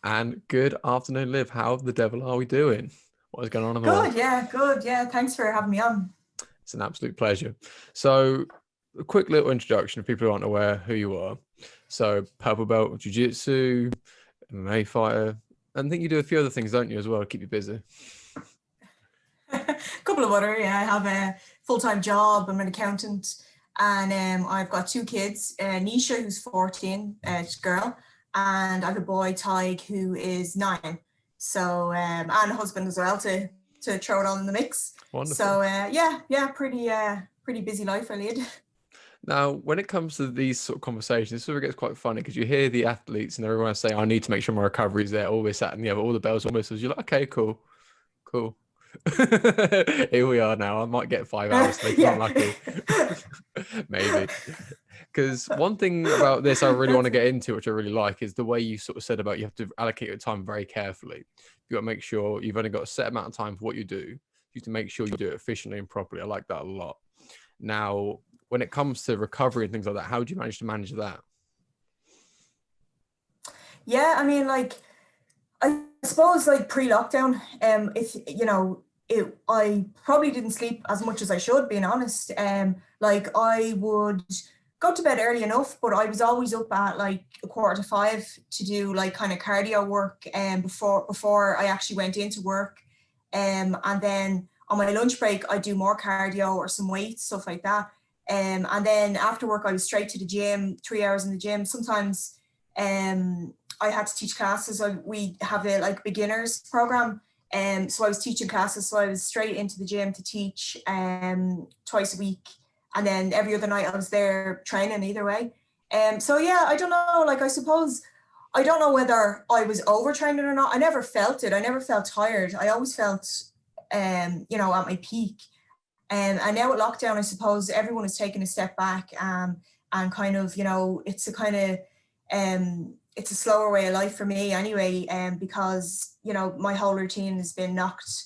And good afternoon, Liv. How the devil are we doing? What is going on in the world? Good, yeah, good, yeah. Thanks for having me on. It's an absolute pleasure. So, a quick little introduction if people aren't aware who you are. So, purple belt of jiu-jitsu, MMA fighter, and I think you do a few other things, don't you, as well, to keep you busy? A couple of other, yeah. I have a full-time job. I'm an accountant, and I've got two kids. Nisha, who's 14, she's a girl, and I have a boy, Tig, who is 9. So, and a husband as well to throw it all in the mix. Wonderful. So, yeah, pretty busy life I lead. Now, when it comes to these sort of conversations, this sort of gets quite funny because you hear the athletes and everyone say, I need to make sure my recovery's there, all this, that, and the other, all the bells and whistles. You're like, okay, cool, cool. Here we are now. I might get 5 hours sleep if I'm Yeah. lucky. Maybe. Because one thing about this I really want to get into, which I really like, is the way you sort of said about you have to allocate your time very carefully. You got to make sure you've only got a set amount of time for what you do. You have to make sure you do it efficiently and properly. I like that a lot. Now, when it comes to recovery and things like that, how do you manage to manage that? Yeah, I mean, like, I suppose like pre-lockdown, if I probably didn't sleep as much as I should, being honest. Like I would go to bed early enough, but I was always up at like 4:45 to do like kind of cardio work, before I actually went into work, and then on my lunch break I do more cardio or some weights, stuff like that. And then after work I was straight to the gym, 3 hours in the gym. Sometimes, I had to teach classes. So we have a like beginners program. So I was teaching classes. So I was straight into the gym to teach twice a week. And then every other night I was there training either way. So yeah, I don't know. Like I suppose I don't know whether I was overtraining or not. I never felt it. I never felt tired. I always felt at my peak. And now with lockdown, I suppose everyone is taking a step back, and kind of, it's a kind of it's a slower way of life for me anyway, because my whole routine has been knocked.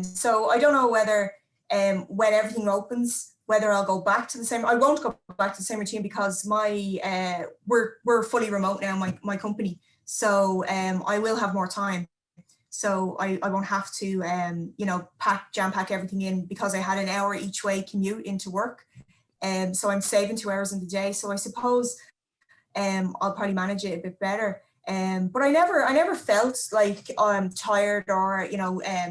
So I don't know whether when everything opens, whether I'll go back to the same. I won't go back to the same routine because my we're fully remote now, my company. So I will have more time. So I won't have to jam pack everything in, because I had an hour each way commute into work. So I'm saving 2 hours in the day. So I suppose I'll probably manage it a bit better. But I never felt like I'm tired or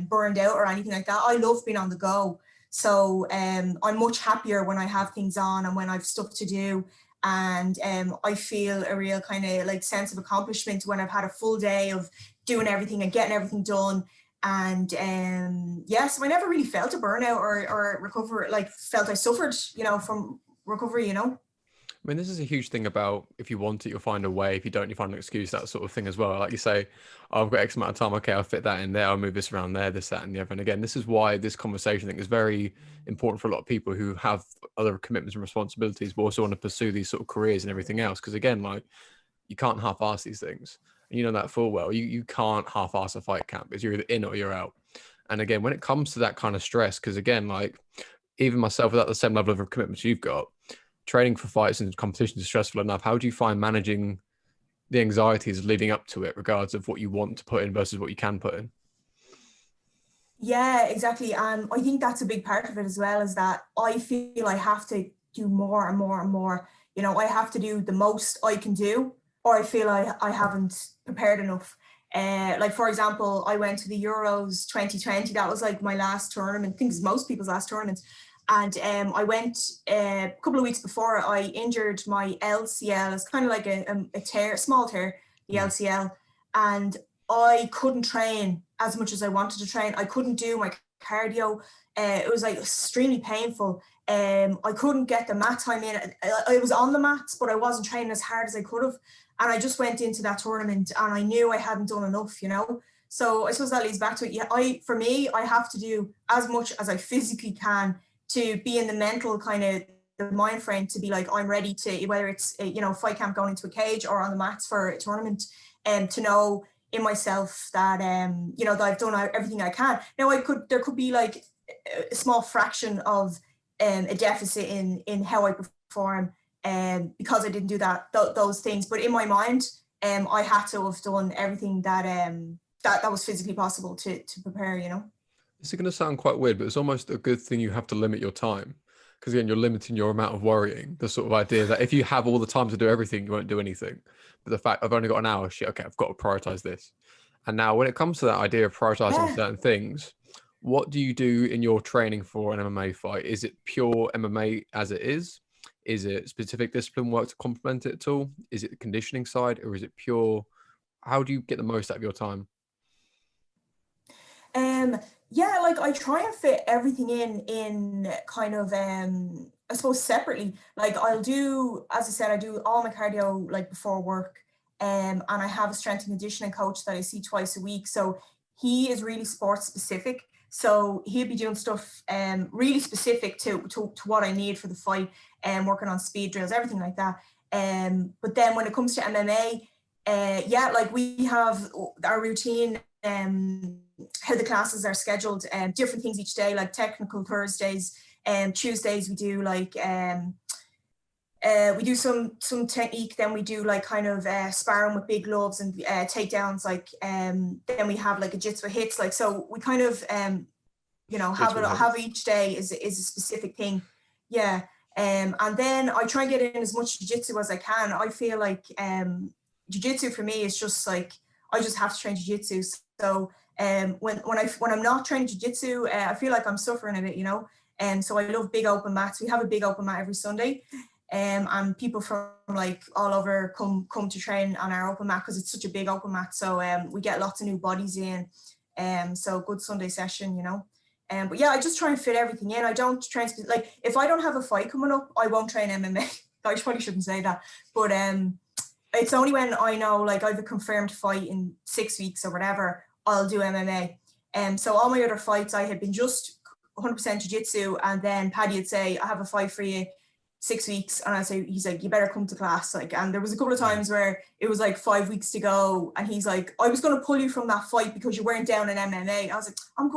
burned out or anything like that. I love being on the go. So I'm much happier when I have things on and when I've stuff to do. And I feel a real kind of like sense of accomplishment when I've had a full day of doing everything and getting everything done. And yeah, so I never really felt a burnout or recover, like felt I suffered, from recovery. I mean, this is a huge thing about if you want it, you'll find a way. If you don't, you find an excuse, that sort of thing as well. Like you say, oh, I've got X amount of time. Okay, I'll fit that in there. I'll move this around there, this, that, and the other. And again, this is why this conversation, I think, is very important for a lot of people who have other commitments and responsibilities, but also want to pursue these sort of careers and everything else. Because again, like you can't half-ass these things. And you know that full well. You can't half-ass a fight camp. It's you're either in or you're out. And again, when it comes to that kind of stress, because again, like even myself without the same level of commitments you've got, training for fights and competitions is stressful enough. How do you find managing the anxieties leading up to it, regardless of what you want to put in versus what you can put in? Yeah, exactly. And I think that's a big part of it as well, is that I feel I have to do more and more and more. I have to do the most I can do, or I feel I haven't prepared enough. Like, for example, I went to the Euros 2020. That was like my last tournament. I think it's most people's last tournament. And I went a couple of weeks before. I injured my LCL. It's kind of like a tear, a small tear, the Mm. LCL. And I couldn't train as much as I wanted to train. I couldn't do my cardio. It was like extremely painful. I couldn't get the mat time in. I was on the mats, but I wasn't training as hard as I could have. And I just went into that tournament and I knew I hadn't done enough. So I suppose that leads back to it. Yeah, for me, I have to do as much as I physically can to be in the mental kind of the mind frame to be like, I'm ready to, whether it's fight camp going into a cage or on the mats for a tournament, and to know in myself that that I've done everything I can. Now there could be like a small fraction of a deficit in how I perform, because I didn't do those things. But in my mind, I had to have done everything that was physically possible to prepare, you know. This is going to sound quite weird, but it's almost a good thing you have to limit your time, because again, you're limiting your amount of worrying. The sort of idea that if you have all the time to do everything, you won't do anything. But the fact I've only got an hour, shit, okay, I've got to prioritize this. And now when it comes to that idea of prioritizing Yeah. certain things, what do you do in your training for an MMA fight? Is it pure MMA as it is? Is it specific discipline work to complement it at all? Is it the conditioning side, or is it pure? How do you get the most out of your time? Yeah, like I try and fit everything in kind of I suppose separately. Like I'll do, as I said, I do all my cardio like before work. And I have a strength and conditioning coach that I see twice a week. So he is really sports specific. So he'll be doing stuff really specific to what I need for the fight, and working on speed drills, everything like that. But then when it comes to MMA, yeah, like we have our routine, how the classes are scheduled, different things each day, like technical Thursdays, and Tuesdays we do like we do some technique, then we do like kind of sparring with big gloves and takedowns, like then we have like a jitsu hits, like, so we kind of you know, have each day is a specific thing. Yeah. And then I try and get in as much jiu-jitsu as I can. I feel like jiu-jitsu for me is just like, I just have to train jiu-jitsu. So when I'm not training jiu-jitsu, I feel like I'm suffering a bit, you know. And so I love big open mats. We have a big open mat every Sunday. And people from like all over come to train on our open mat because it's such a big open mat. So we get lots of new bodies in. So good Sunday session, you know. But yeah, I just try and fit everything in. I don't train, like if I don't have a fight coming up, I won't train MMA. I probably shouldn't say that. But it's only when I know like I have a confirmed fight in 6 weeks or whatever, I'll do MMA. So all my other fights, I had been just 100% jiu-jitsu, and then Paddy would say, I have a fight for you 6 weeks, and I say, he's like, you better come to class. Like, and there was a couple of times where it was like 5 weeks to go, and he's like, I was going to pull you from that fight because you weren't down in MMA. I was like, I'm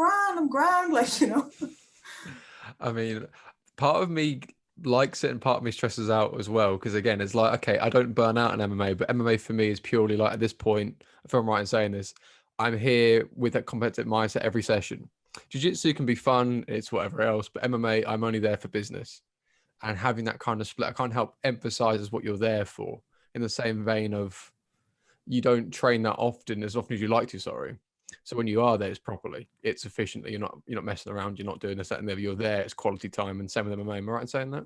grand, like, you know. I mean, part of me likes it and part of me stresses out as well, because again, it's like, okay, I don't burn out in MMA, but MMA for me is purely like, at this point, if I'm right in saying this, I'm here with that competitive mindset every session. Jiu-jitsu can be fun, it's whatever else, but MMA, I'm only there for business. And having that kind of split, I can't help emphasizes what you're there for, in the same vein of you don't train that often, as often as you like to, sorry. So when you are there, it's properly, it's efficiently, you're not messing around, you're not doing this, that, and the other, you're there, it's quality time. And same with MMA. Am I right in saying that?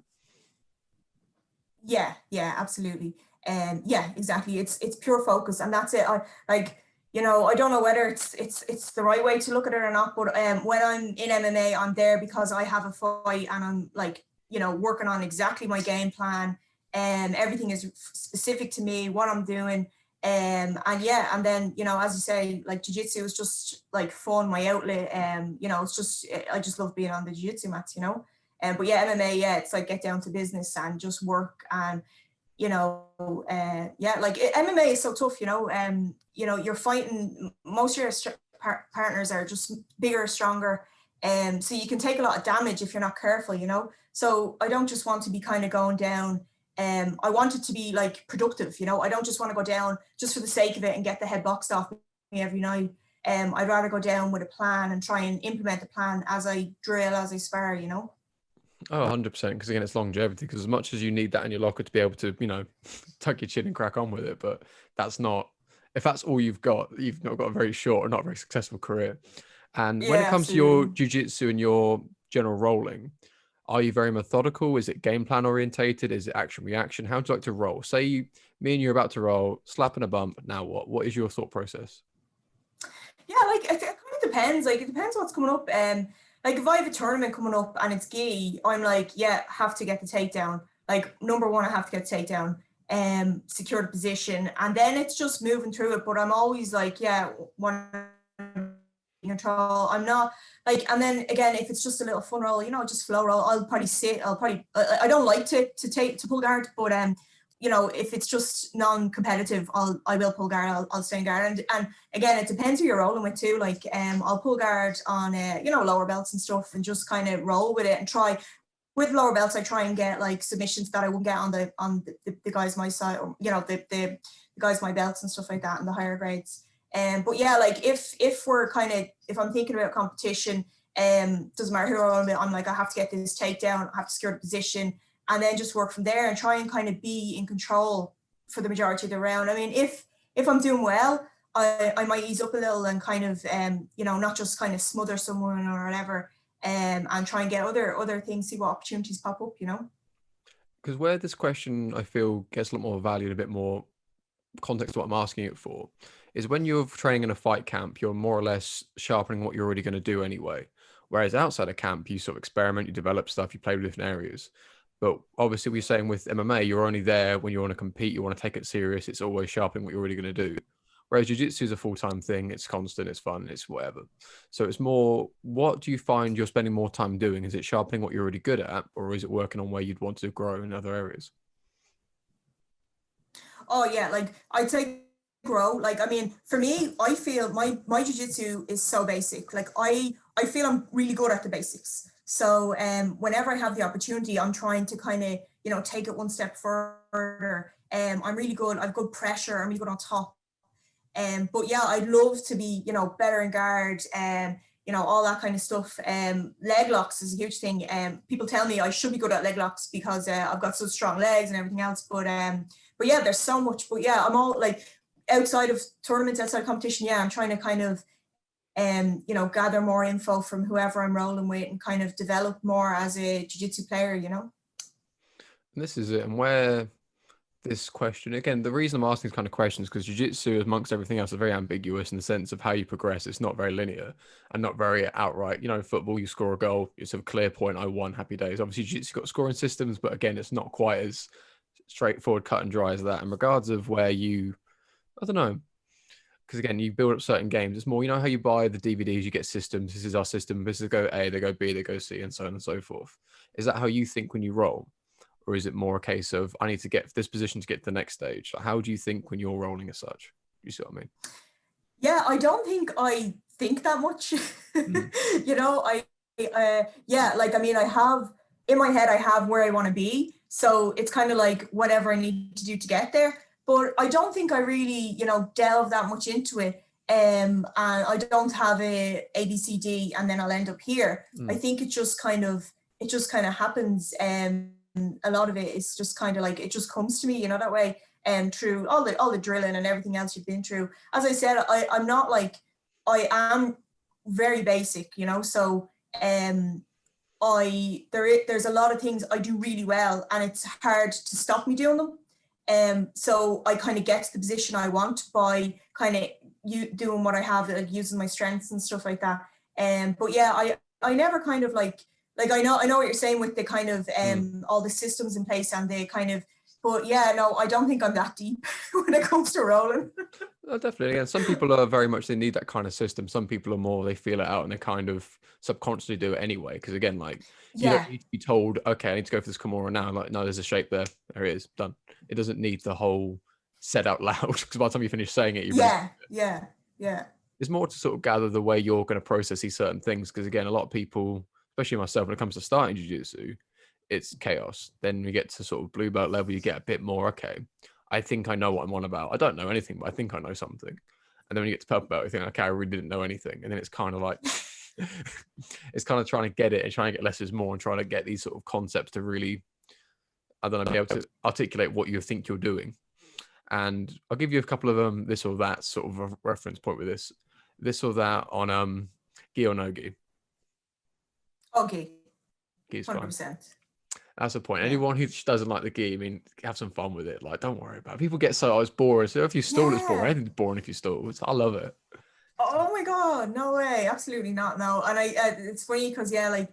Yeah, absolutely. Yeah, exactly. It's pure focus, and that's it. I like, you know, I don't know whether it's the right way to look at it or not, but when I'm in MMA, I'm there because I have a fight, and I'm like, you know, working on exactly my game plan, and everything is specific to me, what I'm doing. And yeah, and then, you know, as you say, like jiu-jitsu is just like fun, my outlet. You know, it's just, I just love being on the jiu-jitsu mats, you know. But yeah, MMA, yeah, it's like get down to business and just work. And you know, yeah, like MMA is so tough, you know. You know, you're fighting, most of your partners are just bigger, stronger, so you can take a lot of damage if you're not careful, you know. So I don't just want to be kind of going down. I want it to be like productive, you know. I don't just want to go down just for the sake of it and get the head boxed off me every night. I'd rather go down with a plan and try and implement the plan as I drill, as I spar, you know. Oh, 100%. Because again, it's longevity. Because as much as you need that in your locker to be able to, you know, tuck your chin and crack on with it, but that's not, if that's all you've got, you've not got a very short or not very successful career. And when it Yeah, comes to your absolutely. jiu-jitsu and your general rolling, are you very methodical? Is it game plan orientated? Is it action reaction? How do you like to roll? Say me and you're about to roll, slapping a bump. Now what? What is your thought process? Yeah, like it kind of depends. Like it depends what's coming up. Like if I have a tournament coming up and it's gi, I'm like, yeah, have to get the takedown. Like number one, I have to get the takedown, secure the position, and then it's just moving through it. But I'm always like, yeah, one control. I'm not like, and then again, if it's just a little fun roll, you know, just flow roll, I'll probably sit. I don't like to pull guard, but you know, if it's just non-competitive, I will pull guard. I'll stay in guard, and again, it depends who you're rolling with too. Like, I'll pull guard on you know, lower belts and stuff, and just kind of roll with it and try. With lower belts, I try and get like submissions that I wouldn't get on the guys my side, or you know, the guys my belts and stuff like that in the higher grades. But yeah, like if we're kind of, if I'm thinking about competition, doesn't matter who I'm like, I have to get this takedown, I have to secure the position, and then just work from there and try and kind of be in control for the majority of the round. I mean, if I'm doing well, I might ease up a little and kind of, not just kind of smother someone or whatever, and try and get other things, see what opportunities pop up, Because where this question, I feel, gets a lot more value and a bit more context to what I'm asking it for, is when you're training in a fight camp, you're more or less sharpening what you're already going to do anyway. Whereas outside of camp, you sort of experiment, you develop stuff, you play with different areas. But obviously, we're saying with MMA, you're only there when you want to compete, you want to take it serious. It's always sharpening what you're already going to do. Whereas jiu-jitsu is a full-time thing. It's constant, it's fun, it's whatever. So it's more, what do you find you're spending more time doing? Is it sharpening what you're already good at, or is it working on where you'd want to grow in other areas? Oh yeah, like I'd say grow. Like, I mean, for me, I feel my jiu-jitsu is so basic. Like I feel I'm really good at the basics. So whenever I have the opportunity, I'm trying to kind of, take it one step further. I'm really good, I've good pressure, I'm really good on top. But yeah, I'd love to be, better in guard, all that kind of stuff. Leg locks is a huge thing. People tell me I should be good at leg locks because I've got such strong legs and everything else. But yeah, there's so much. But yeah, I'm all like outside of tournaments, outside of competition. Yeah, I'm trying to kind of, gather more info from whoever I'm rolling with and kind of develop more as a jiu-jitsu player. And this is it. And where this question, again, the reason I'm asking these kind of questions because jiu-jitsu, amongst everything else, is very ambiguous in the sense of how you progress. It's not very linear and not very outright. Football, you score a goal, it's a clear point, I won, happy days. Obviously, jiu-jitsu got scoring systems, but again, it's not quite as straightforward, cut and dry as that. In regards of where I don't know, because again, you build up certain games. It's more, how you buy the DVDs, you get systems. This is our system. This is go A, they go B, they go C, and so on and so forth. Is that how you think when you roll? Or is it more a case of, I need to get this position to get to the next stage? How do you think when you're rolling as such? You see what I mean? Yeah, I don't think I think that much. I have, in my head, I have where I want to be. So it's kind of like whatever I need to do to get there. But I don't think I really, delve that much into it. And I don't have a ABCD and then I'll end up here. I think it just kind of happens. A lot of it is just kind of like, it just comes to me, that way, through all the drilling and everything else you've been through. As I said, I'm not like, I am very basic, so there's a lot of things I do really well and it's hard to stop me doing them. So I kind of get to the position I want by kind of doing what I have, like using my strengths and stuff like that. But yeah, I never kind of like I know what you're saying with the kind of all the systems in place and the kind of, but yeah, no, I don't think I'm that deep when it comes to rolling. Oh, definitely. Again, some people are very much, they need that kind of system. Some people are more, they feel it out and they kind of subconsciously do it anyway. Because again, like you don't need to be told, okay, I need to go for this Kimura now. Like, no, there's a shape there. There it is, done. It doesn't need the whole said out loud because by the time you finish saying it, yeah. It's more to sort of gather the way you're going to process these certain things. Because again, a lot of people, especially myself, when it comes to starting jiu-jitsu, it's chaos. Then we get to sort of blue belt level, you get a bit more, okay, I think I know what I'm on about. I don't know anything, but I think I know something. And then when you get to purple belt, you think, okay, I really didn't know anything. And then it's kind of like, it's kind of trying to get it and trying to get less is more and trying to get these sort of concepts to really, I don't know, be able to articulate what you think you're doing. And I'll give you a couple of this or that sort of a reference point with this or that on gi or no gi. Okay. Gi's 100%. fine. That's the point. Anyone who doesn't like the gi, I mean, have some fun with it. Like, don't worry about it. People get so, it's boring. So if you stall, it's boring. Anything's boring if you stall. I love it. Oh my God, no way. Absolutely not. No. And it's funny because, yeah, like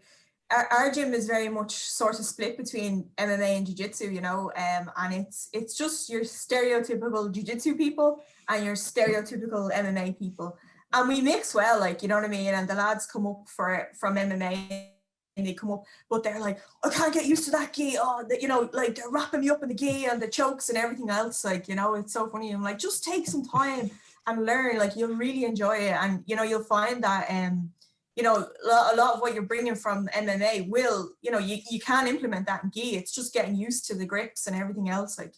our gym is very much sort of split between MMA and jiu-jitsu, and it's just your stereotypical jiu-jitsu people and your stereotypical MMA people. And we mix well, like, you know what I mean? And the lads come up from MMA and they come up, but they're like, I can't get used to that gi. Oh, like they're wrapping me up in the gi and the chokes and everything else. Like, it's so funny. I'm like, just take some time and learn. Like, you'll really enjoy it, and you'll find that a lot of what you're bringing from MMA will, you can implement that in gi. It's just getting used to the grips and everything else, like.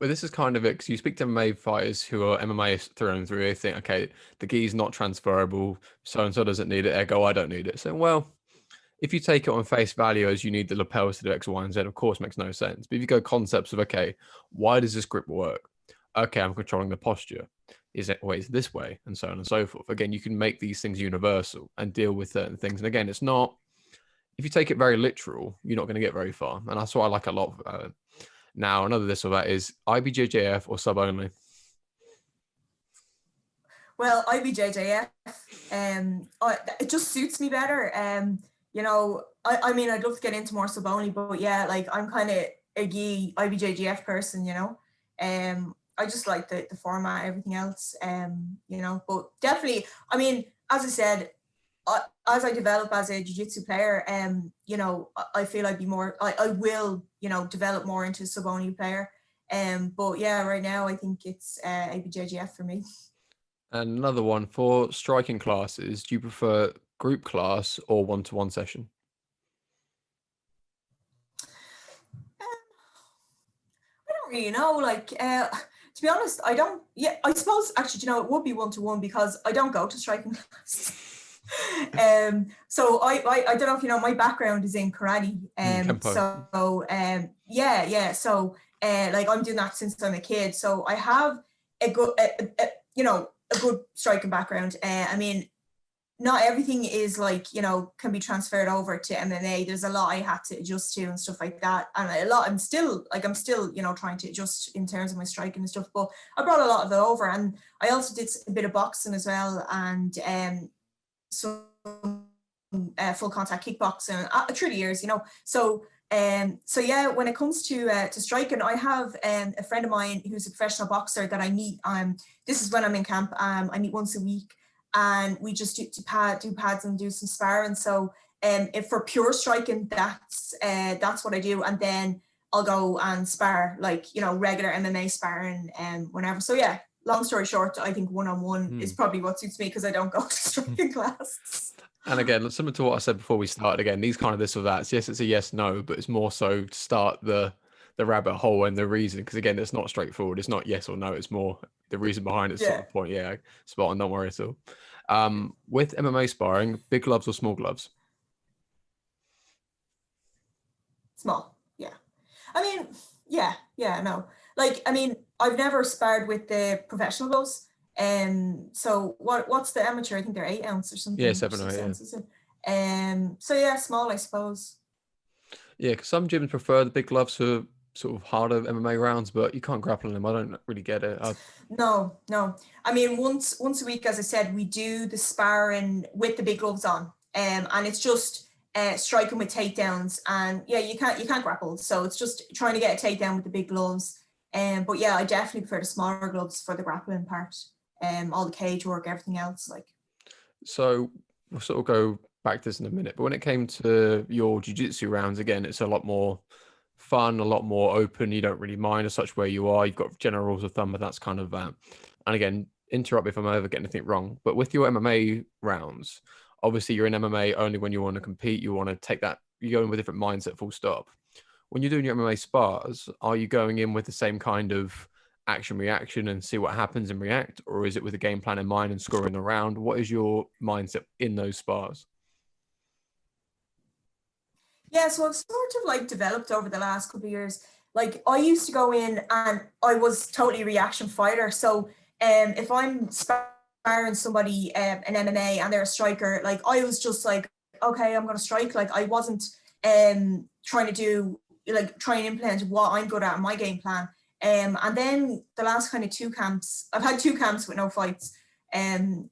But this is kind of it, because you speak to MMA fighters who are MMA through and through. They think, okay, the gi's not transferable. So and so doesn't need it. They go, I don't need it. So, well, if you take it on face value as you need the lapels to do X, Y, and Z, of course, makes no sense. But if you go concepts of, okay, why does this grip work? Okay, I'm controlling the posture. Is it always this way? And so on and so forth. Again, you can make these things universal and deal with certain things. And again, it's not, if you take it very literal, you're not going to get very far. And that's what I like a lot about it. Now, another this or that is IBJJF or sub only. Well, IBJJF, it just suits me better. You know, I mean, I'd love to get into more sub only, but yeah, like I'm kind of a gi IBJJF person, you know. I just like the format, everything else. You know, but definitely, I mean, as I said, as I develop as a jiu-jitsu player, you know, I feel I'd be more, I will, you know, develop more into a sub-only player. But yeah, right now I think it's ABJJF for me. And another one for striking classes, do you prefer group class or one-to-one session? I don't really know, like, to be honest, I don't, yeah, I suppose actually, you know, it would be one-to-one because I don't go to striking class. So I don't know if you know, my background is in karate. Kempo. Yeah. So like I'm doing that since I'm a kid. So I have a good, you know, a good striking background. I mean, not everything is like, you know, can be transferred over to MMA. There's a lot I had to adjust to and stuff like that. And a lot, I'm still, you know, trying to adjust in terms of my striking and stuff, but I brought a lot of it over. And I also did a bit of boxing as well. And some full contact kickboxing through the years, you know. So yeah, when it comes to striking, I have a friend of mine who's a professional boxer that I meet. This is when I'm in camp. I meet once a week, and we just do pads and do some sparring. So if for pure striking, that's what I do, and then I'll go and spar, like, you know, regular MMA sparring whenever. So yeah, long story short, I think one-on-one is probably what suits me because I don't go to striking class. And again, similar to what I said before we started, again, these kind of this or that. Yes, it's a yes, no, but it's more so to start the rabbit hole and the reason. Because again, it's not straightforward. It's not yes or no. It's more the reason behind it. Sort Yeah, of point. Yeah, spot on. Don't worry at all. With MMA sparring, big gloves or small gloves? small. Yeah. I mean, yeah, no. Like, I mean, I've never sparred with the professional gloves. So what's the amateur? I think they're 8 ounce or something. Yeah, Or 7 or 6 8. Yeah. ounces. So yeah, small, I suppose. Yeah, because some gyms prefer the big gloves for sort of harder MMA rounds, but you can't grapple in them. I don't really get it. No. I mean, once a week, as I said, we do the sparring with the big gloves on, and it's just striking with takedowns, and yeah, you can't grapple, so it's just trying to get a takedown with the big gloves. But yeah, I definitely prefer the smaller gloves for the grappling part. All the cage work, everything else, like. So we'll sort of go back to this in a minute, but when it came to your jiu-jitsu rounds, again, it's a lot more fun, a lot more open. You don't really mind as such where you are. You've got general rules of thumb, but that's kind of that. And again, interrupt me if I'm ever getting anything wrong. But with your MMA rounds, obviously you're in MMA only when you want to compete. You want to take that, you go in with a different mindset, full stop. When you're doing your MMA spars, are you going in with the same kind of action reaction and see what happens and react, or is it with a game plan in mind and scoring the round? What is your mindset in those spars? Yeah, so I've sort of like developed over the last couple of years. Like I used to go in and I was totally reaction fighter. So if I'm sparring somebody an MMA and they're a striker, like I was just like, okay, I'm gonna strike. Like I wasn't trying to do, like, try and implement what I'm good at in my game plan. And then the last kind of 2 camps, I've had 2 camps with no fights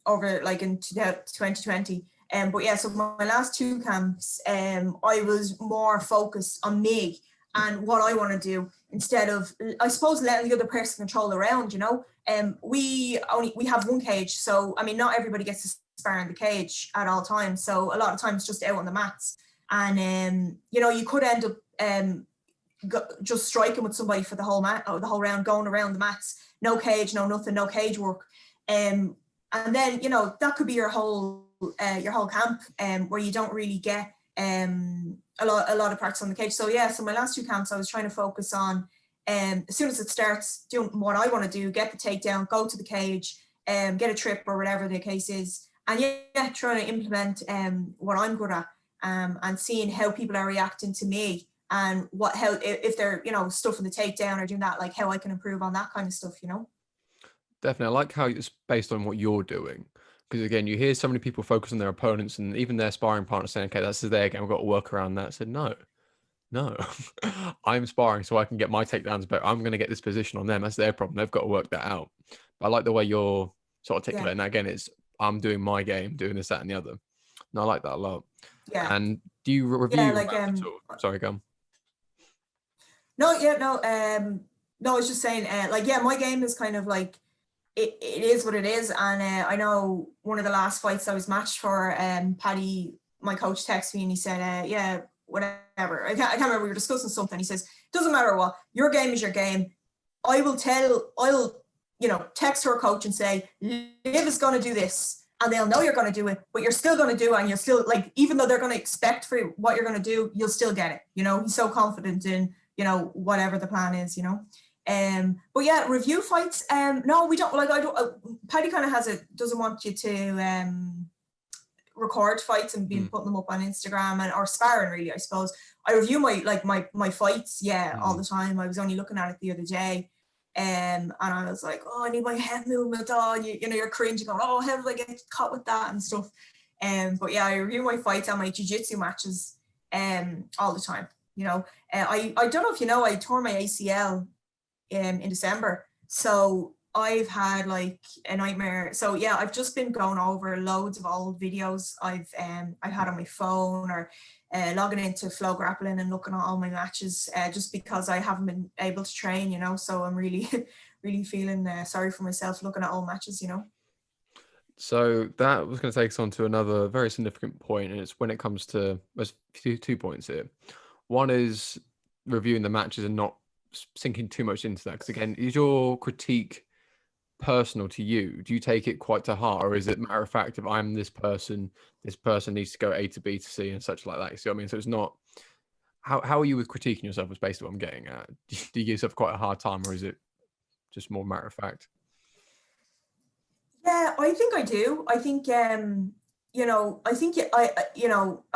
over like in 2020. But yeah, so my last 2 camps, I was more focused on me and what I want to do instead of, I suppose, letting the other person control the round, you know. We have one cage, so I mean, not everybody gets to spar in the cage at all times. So a lot of times just out on the mats, and you know, you could end up just striking with somebody for the whole the whole round, going around the mats, no cage, no nothing, no cage work, and then, you know, that could be your whole camp, where you don't really get a lot of practice on the cage. So yeah, so my last 2 camps I was trying to focus on as soon as it starts doing what I want to do, get the takedown, go to the cage, get a trip or whatever the case is, and trying to implement what I'm good at, and seeing how people are reacting to me, and how if they're stuffing the takedown or doing that, like how I can improve on that kind of stuff. Definitely. I like how it's based on what you're doing. Because again, you hear so many people focus on their opponents and even their sparring partners saying, okay, that's their game, I've got to work around that. I said, no. I'm sparring so I can get my takedowns better. I'm going to get this position on them. That's their problem. They've got to work that out. But I like the way you're sort of articulating that. Again, it's I'm doing my game, doing this, that, and the other. And I like that a lot. Yeah. And do you review like Sorry, go on. No, I was just saying, my game is kind of like, it is what it is. And I know one of the last fights I was matched for, Paddy, my coach, texted me and he said, whatever. I can't remember, we were discussing something. He says, doesn't matter what, your game is your game. I'll text her coach and say, Liv is going to do this. And they'll know you're going to do it, but you're still going to do it. And you're still, like, even though they're going to expect for what you're going to do, you'll still get it. He's so confident in, whatever the plan is, but yeah, review fights. No, we don't, Paddy kind of doesn't want you to record fights and be putting them up on Instagram or sparring, really, I suppose. I review my fights, all the time. I was only looking at it the other day. And I was like, oh, I need my head movement on. You're cringing, going, oh, how did I get caught with that and stuff. But yeah, I review my fights and my jiu-jitsu matches all the time. I don't know if I tore my ACL in December, so I've had like a nightmare. So yeah, I've just been going over loads of old videos I've had on my phone, or logging into Flow Grappling and looking at all my matches, just because I haven't been able to train, so I'm really really feeling sorry for myself looking at old matches. So that was going to take us on to another very significant point, and it's when it comes to, there's two points here. One is reviewing the matches and not sinking too much into that, because again, is your critique personal to you? Do you take it quite to heart, or is it matter of fact, if I'm this person needs to go A to B to C and such like that? You see what I mean? So it's not, how are you with critiquing yourself, is basically what I'm getting at. Do you give yourself quite a hard time, or is it just more matter of fact? Yeah, I think I do. I think I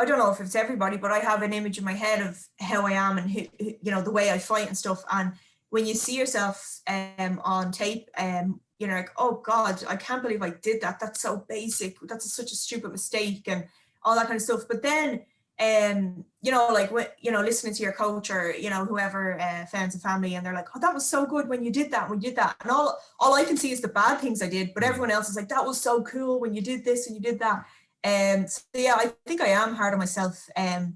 don't know if it's everybody, but I have an image in my head of how I am and the way I fight and stuff. And when you see yourself on tape, you're like, oh God, I can't believe I did that. That's so basic. That's such a stupid mistake and all that kind of stuff. But then, listening to your coach or, whoever, friends and family, and they're like, oh, that was so good when you did that, And all I can see is the bad things I did, but everyone else is like, that was so cool when you did this and you did that. So yeah, I think I am hard on myself. I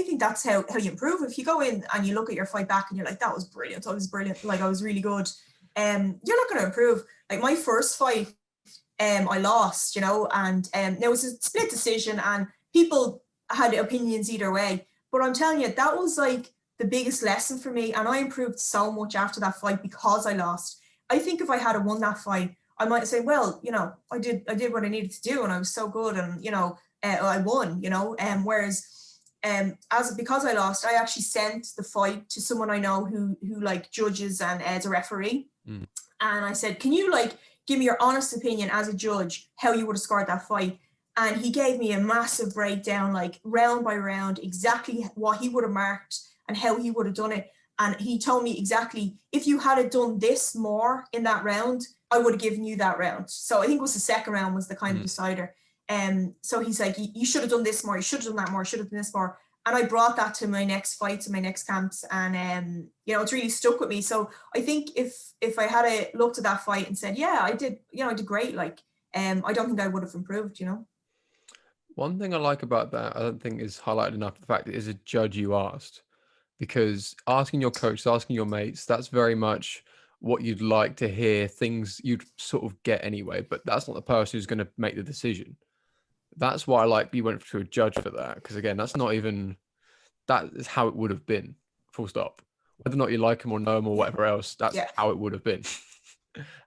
think that's how you improve. If you go in and you look at your fight back and you're like, that was brilliant, I was brilliant, like I was really good, you're not going to improve. Like my first fight, I lost, and there was a split decision and people had opinions either way. But I'm telling you, that was like the biggest lesson for me, and I improved so much after that fight because I lost. I think if I had won that fight, I might say, well, I did what I needed to do, and I was so good, and I won. Whereas because I lost, I actually sent the fight to someone I know who like judges and as a referee, and I said, can you give me your honest opinion as a judge how you would have scored that fight? And he gave me a massive breakdown, like round by round, exactly what he would have marked and how he would have done it. And he told me exactly, if you had done this more in that round, I would have given you that round. So I think it was the second round was the kind of decider. So he's like, you should have done this more, you should have done that more, should have done this more. And I brought that to my next fights and my next camps, and it's really stuck with me. So I think if I had looked at that fight and said, yeah, I did great, I don't think I would have improved. One thing I like about that, I don't think is highlighted enough, the fact that it is a judge you asked, because asking your coaches, asking your mates, that's very much what you'd like to hear, things you'd sort of get anyway, but that's not the person who's going to make the decision. That's why I like you went to a judge for that, because again, that is how it would have been, full stop. Whether or not you like him or know him or whatever else, that's how it would have been.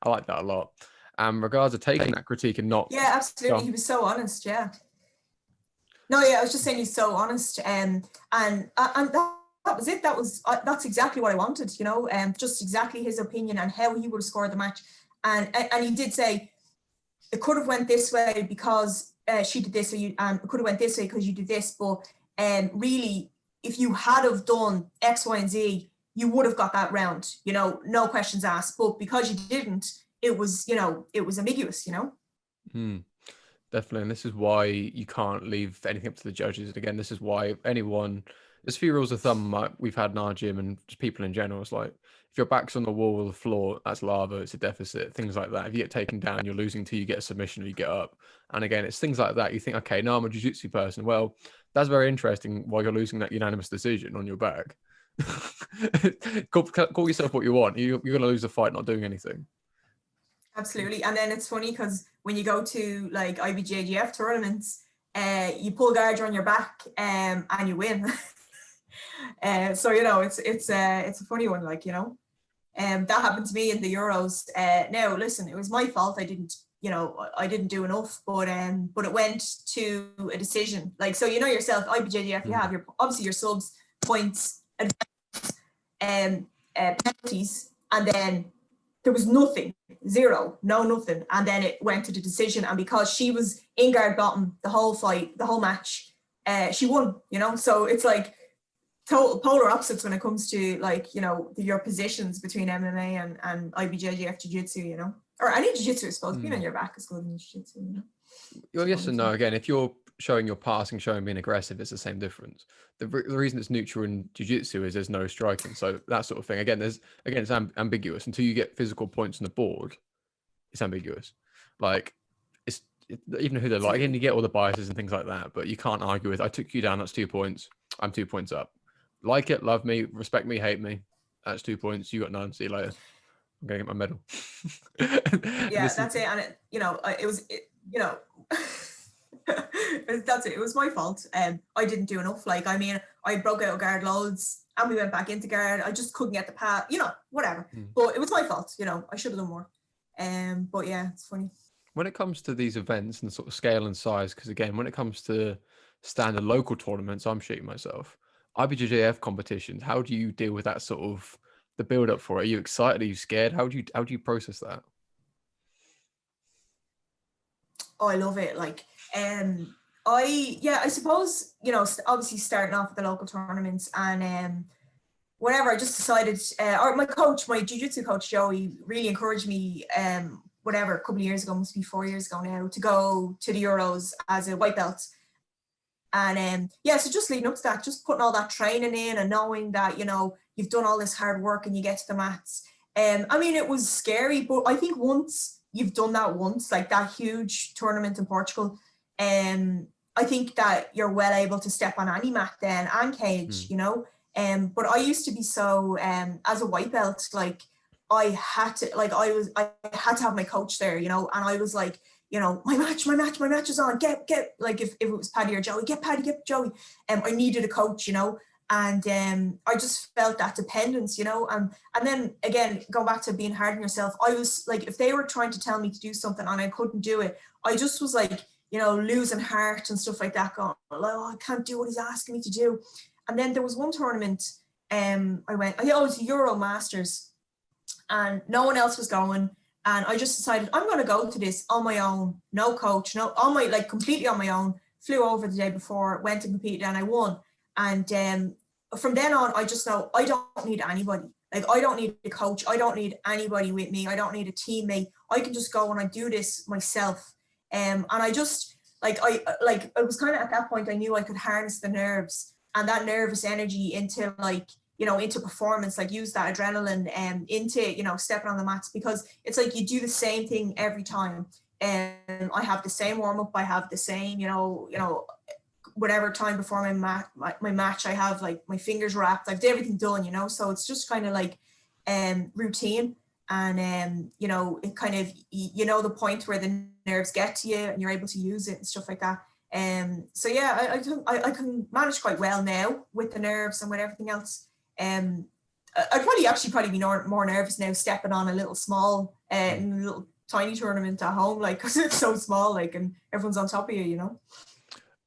I like that a lot. Regards to taking that critique and not... Yeah, absolutely. He was so honest, yeah. No, yeah, I was just saying he's so honest. And that was it. That's exactly what I wanted, you know, just exactly his opinion and how he would have scored the match. And he did say it could have went this way because she did this, or it could have went this way because you did this. But really, if you had have done X, Y, and Z, you would have got that round, you know, no questions asked. But because you didn't, it was, you know, it was ambiguous, you know. Definitely, and this is why you can't leave anything up to the judges. And again, this is why anyone, there's a few rules of thumb we've had in our gym and just people in general. It's like, if your back's on the wall or the floor, that's lava, it's a deficit, things like that. If you get taken down, you're losing till you get a submission or you get up. And again, it's things like that. You think, okay, no, I'm a jiu-jitsu person. Well, that's very interesting why you're losing that unanimous decision on your back. Call yourself what you want. You're going to lose a fight not doing anything. Absolutely. And then it's funny because when you go to like IBJJF tournaments, you pull guard on your back and you win. So, you know, it's a funny one, like, you know. That happened to me in the Euros. Now, listen, it was my fault. I didn't do enough, but it went to a decision. Like, so, you know yourself, IBJJF, you have obviously your subs, points, penalties, and then there was nothing, zero, nothing. And then it went to the decision. And because she was in guard bottom the whole fight, the whole match, she won, you know? So it's like total polar opposites when it comes to, like, you know, your positions between MMA and IBJJF Jiu-Jitsu, you know? Or any Jiu-Jitsu, I suppose. Being on your back is good in Jiu-Jitsu, you know? Well, yes and no. Again, if you're showing your passing, showing being aggressive, it's the same difference. The reason it's neutral in jiu-jitsu is there's no striking, so that sort of thing. Again, it's ambiguous until you get physical points on the board. It's ambiguous. Like even who they're like, and you get all the biases and things like that, but you can't argue with. I took you down. That's 2 points. I'm 2 points up. Like it, love me, respect me, hate me. That's 2 points. You got none. See you later. I'm gonna get my medal. Yeah, that's it. And it, you know, you know. That's it. It was my fault. I didn't do enough. Like, I mean, I broke out of guard loads and we went back into guard. I just couldn't get the path, you know, whatever. But it was my fault, you know. I should have done more. But yeah, it's funny. When it comes to these events and sort of scale and size, because again, when it comes to standard local tournaments, I'm shitting myself. IBJJF competitions, how do you deal with that sort of the build up for it? Are you excited? Are you scared? How do you process that? Oh, I love it. Like, I suppose, you know, obviously starting off with the local tournaments and whatever, I just decided, or my coach, my jiu-jitsu coach, Joey, really encouraged me, whatever, a couple of years ago, must be 4 years ago now, to go to the Euros as a white belt. And so just leading up to that, just putting all that training in and knowing that, you know, you've done all this hard work and you get to the mats. I mean, it was scary, but I think once you've done that once, like that huge tournament in Portugal, I think that you're well able to step on any mat then and cage, you know. But I used to be so as a white belt, like I had to have my coach there, you know, and I was like, you know, my match is on. Get like if it was Paddy or Joey, get Paddy, get Joey. I needed a coach, you know. And I just felt that dependence, you know. And then again, going back to being hard on yourself, I was like, if they were trying to tell me to do something and I couldn't do it, I just was like, you know, losing heart and stuff like that, going, oh, I can't do what he's asking me to do. And then there was one tournament, it was Euro Masters, and no one else was going. And I just decided I'm going to go to this on my own, no coach, completely on my own. Flew over the day before, went and competed, and I won. And from then on, I just know I don't need anybody. Like, I don't need a coach. I don't need anybody with me. I don't need a teammate. I can just go and I do this myself. And I just it was kind of at that point I knew I could harness the nerves and that nervous energy into, like, you know, into performance, like use that adrenaline into, you know, stepping on the mats, because it's like you do the same thing every time. And I have the same warm up. I have the same, you know, whatever time before my match, I have like my fingers wrapped. I've done everything done, you know. So it's just kind of like routine. And you know, it kind of, you know, the point where the nerves get to you and you're able to use it and stuff like that. So yeah, I can manage quite well now with the nerves and with everything else. I'd probably be more nervous now stepping on a little small, little tiny tournament at home, like, because it's so small, like, and everyone's on top of you, you know.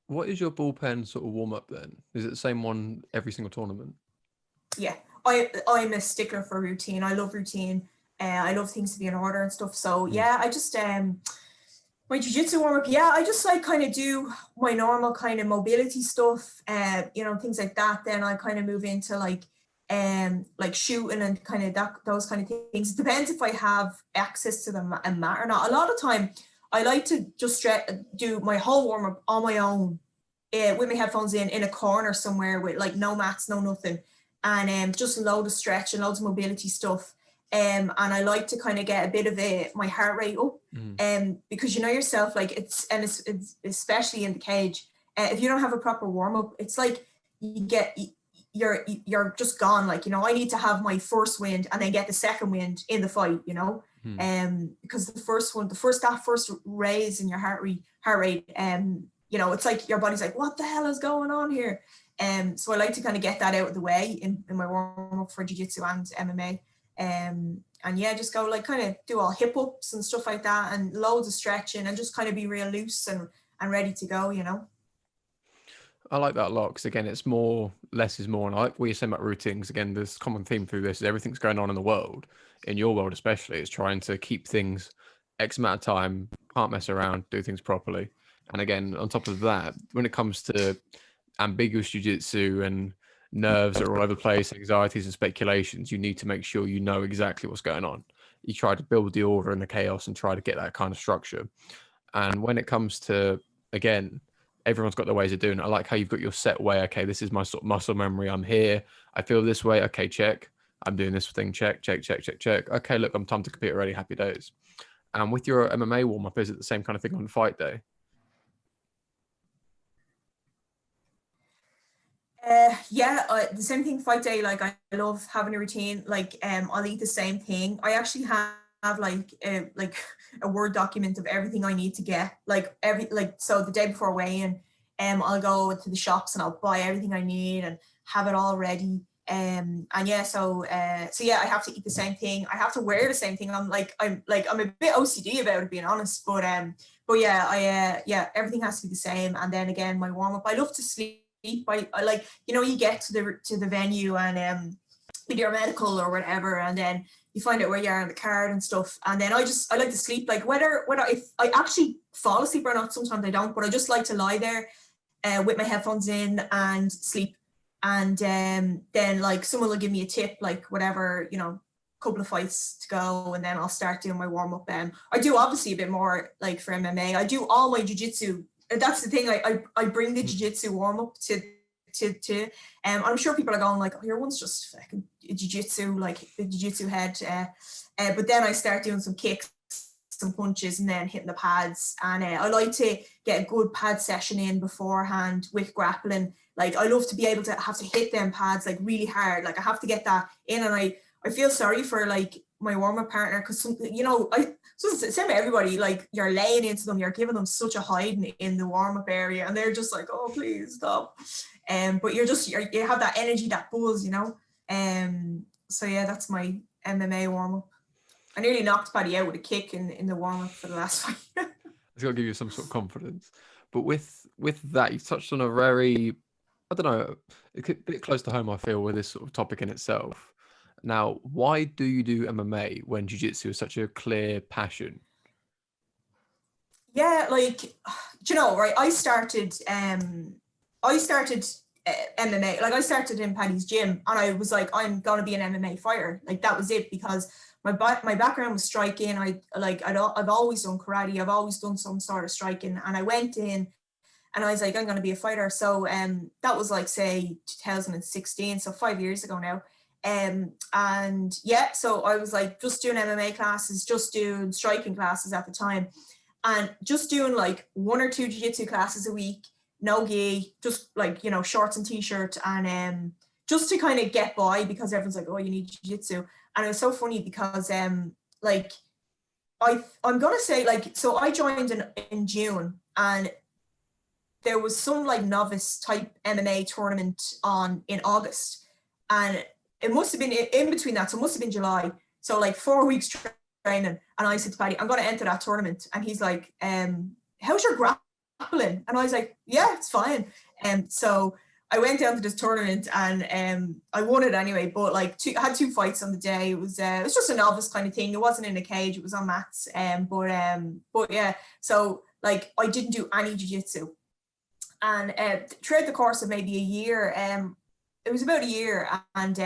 What is your bullpen sort of warm up then? Is it the same one every single tournament? Yeah, I'm a stickler for routine. I love routine. I love things to be in order and stuff. So yeah, I just my jiu-jitsu warm up, yeah, I just like kind of do my normal kind of mobility stuff, things like that. Then I kind of move into like shooting and kind of those kind of things. It depends if I have access to them and mat or not. A lot of time I like to just do my whole warm up on my own, with my headphones in a corner somewhere with like no mats, no nothing, and just load of stretch and loads of mobility stuff. And I like to kind of get a bit of my heart rate up, because you know yourself, like it's especially in the cage, if you don't have a proper warm up, it's like you're just gone. Like, I need to have my first wind and then get the second wind in the fight, because the first raise in your heart rate, it's like your body's like, what the hell is going on here? So I like to kind of get that out of the way in my warm up for jiu-jitsu and MMA. And yeah, just go like kind of do all hip ups and stuff like that, and loads of stretching, and just kind of be real loose and ready to go, I like that a lot because, again, it's more, less is more. And I like what you're saying about routines. Again, this common theme through this is everything's going on in the world, in your world especially, is trying to keep things X amount of time, can't mess around, do things properly. And again, on top of that, when it comes to ambiguous jiu-jitsu and nerves that are all over the place, anxieties and speculations, you need to make sure you know exactly what's going on. You try to build the order and the chaos and try to get that kind of structure. And when it comes to, again, everyone's got their ways of doing it. I like how you've got your set way. Okay, this is my sort of muscle memory. I'm here. I feel this way. Okay, check. I'm doing this thing. Check, check, check, check, check. Okay, look, I'm time to compete already. Happy days. And with your MMA warm-up, is it the same kind of thing on fight day? The same thing fight day. Like, I love having a routine. Like, I'll eat the same thing. I actually have like a Word document of everything I need to get. So the day before weigh-in, I'll go to the shops and I'll buy everything I need and have it all ready. So yeah, I have to eat the same thing. I have to wear the same thing. I'm a bit OCD about it, being honest. But yeah, everything has to be the same. And then again, my warm up. I love to sleep. I like, you get to the venue and with your medical or whatever, and then you find out where you are on the card and stuff. And then I like to sleep, like whether if I actually fall asleep or not, sometimes I don't, but I just like to lie there with my headphones in and sleep. And then like someone will give me a tip, like whatever, couple of fights to go, and then I'll start doing my warm up. I do obviously a bit more like for MMA. I do all my jiu-jitsu. That's the thing. I bring the jiu-jitsu warm up to I'm sure people are going like, oh, your one's just fucking jiu-jitsu, like the jiu-jitsu head. But then I start doing some kicks, some punches, and then hitting the pads. And I like to get a good pad session in beforehand with grappling. Like, I love to be able to have to hit them pads like really hard. Like, I have to get that in, and I feel sorry for like my warm-up partner, because same with everybody, like you're laying into them, you're giving them such a hiding in the warm-up area, and they're just like, oh, please stop. But you have that energy, that buzz, so yeah, that's my MMA warm-up. I nearly knocked Paddy out with a kick in the warm-up for the last fight. It's got to give you some sort of confidence. But with that, you've touched on a very, I don't know, a bit close to home, I feel, with this sort of topic in itself. Now, why do you do MMA when jiu-jitsu is such a clear passion? Yeah, like, right? I started MMA. Like, I started in Paddy's gym, and I was like, I'm gonna be an MMA fighter. Like, that was it, because my background was striking. I've always done karate. I've always done some sort of striking, and I went in, and I was like, I'm gonna be a fighter. So that was like, say 2016, so 5 years ago now. And yeah, so I was like just doing MMA classes, just doing striking classes at the time, and just doing like 1 or 2 jiu-jitsu classes a week, no gi, just like, shorts and t-shirt, and just to kind of get by, because everyone's like, oh, you need jiu-jitsu. And it was so funny because like I'm gonna say, like, so I joined in June, and there was some like novice type MMA tournament on in August, and it must have been in between that, so it must have been July. So like 4 weeks training, and I said to Paddy, I'm going to enter that tournament. And he's like, how's your grappling? And I was like, yeah, it's fine. And so I went down to this tournament and I won it anyway. But like, I had 2 fights on the day. It was just a novice kind of thing. It wasn't in a cage. It was on mats. But yeah. So like, I didn't do any jiu-jitsu, and throughout the course of maybe a year, it was about a year, and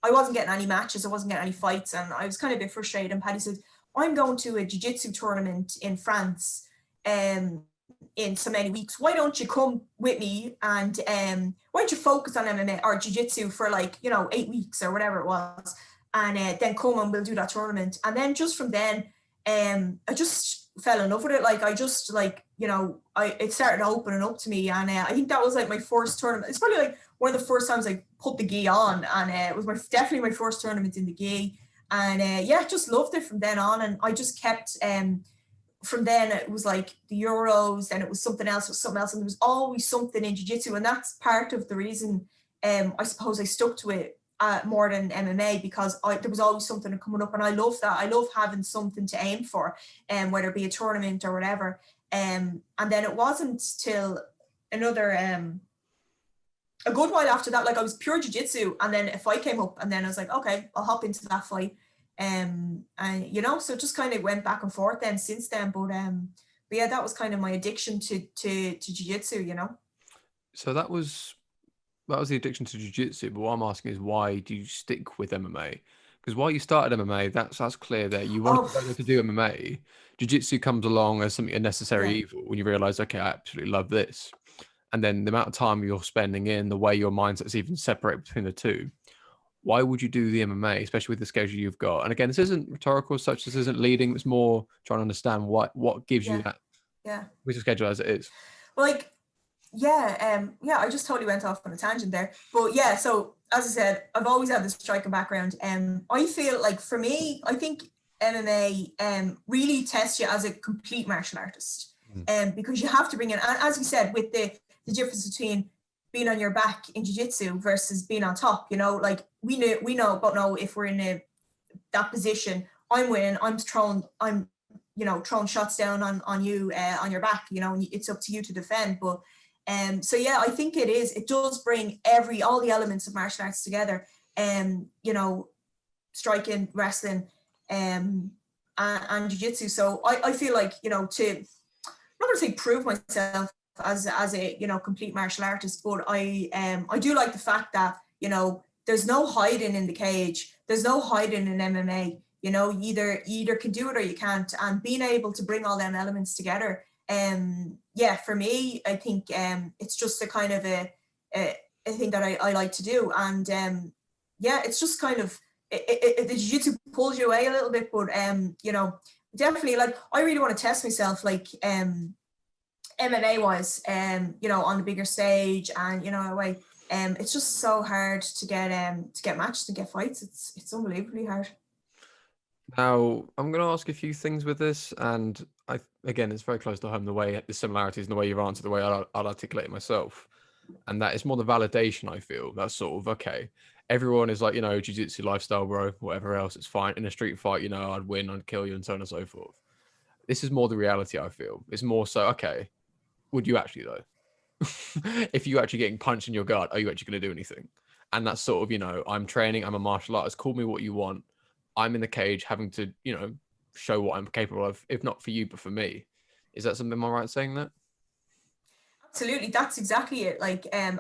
I wasn't getting any matches. I wasn't getting any fights, and I was kind of a bit frustrated. And Paddy said, "I'm going to a jiu-jitsu tournament in France. In so many weeks, why don't you come with me, and why don't you focus on MMA or jiu-jitsu for like 8 weeks or whatever it was, and then come and we'll do that tournament." And then just from then, I just fell in love with it. Like, I just like, it started opening up to me, and I think that was like my first tournament. It's probably like one of the first times I put the gi on, and it was definitely my first tournament in the gi, and just loved it from then on. And I just kept from then it was like the Euros, then it was something else, and there was always something in jiu-jitsu, and that's part of the reason I suppose I stuck to it more than MMA, because there was always something coming up, and I love that. I love having something to aim for, whether it be a tournament or whatever. And then it wasn't till another a good while after that, like I was pure jiu-jitsu, and then a fight came up, and then I was like, okay, I'll hop into that fight. And so it just kind of went back and forth then since then. But yeah, that was kind of my addiction to jiu-jitsu, So that was the addiction to jiu-jitsu. But what I'm asking is, why do you stick with MMA? Because while you started MMA, that's clear that you wanted to do MMA. Jiu-jitsu comes along as something, a necessary evil, when you realize, okay, I absolutely love this. And then the amount of time you're spending in, the way your mindset's even separate between the two. Why would you do the MMA, especially with the schedule you've got? And again, this isn't rhetorical as such. This isn't leading. It's more trying to understand what gives you that with your schedule as it is. Like, I just totally went off on a tangent there. But yeah, so as I said, I've always had this striking background. I feel like for me, I think MMA really tests you as a complete martial artist. Because you have to bring in, and as you said, with the difference between being on your back in jiu-jitsu versus being on top, like we know if we're in that position, I'm winning, I'm throwing shots down on you on your back, and it's up to you to defend. But so yeah, I think it does bring all the elements of martial arts together, striking, wrestling, and jiu-jitsu. So I feel like, I'm not going to say prove myself as a complete martial artist, but I do like the fact that there's no hiding in the cage, there's no hiding in MMA. You either can do it or you can't, and being able to bring all them elements together, for me, I think it's just a kind of a thing that I like to do. And it's just kind of the jiu-jitsu pulls you away a little bit, but definitely, like, I really want to test myself, like MMA wise, on the bigger stage, and away. It's just so hard to get matched, to get fights. It's unbelievably hard. Now, I'm going to ask a few things with this, and again, it's very close to home, the similarities in the way you've answered, the way I'll articulate it myself, and that it's more the validation. I feel that's sort of, okay, everyone is like, jiu-jitsu lifestyle, bro, whatever else, it's fine. In a street fight, I'd win, I'd kill you, and so on and so forth. This is more the reality. I feel it's more so, okay, would you actually though? If you're actually getting punched in your gut, are you actually going to do anything? And that's sort of, I'm training, I'm a martial artist, call me what you want. I'm in the cage having to, show what I'm capable of, if not for you, but for me. Is that something, am I right saying that? Absolutely. That's exactly it. Like, and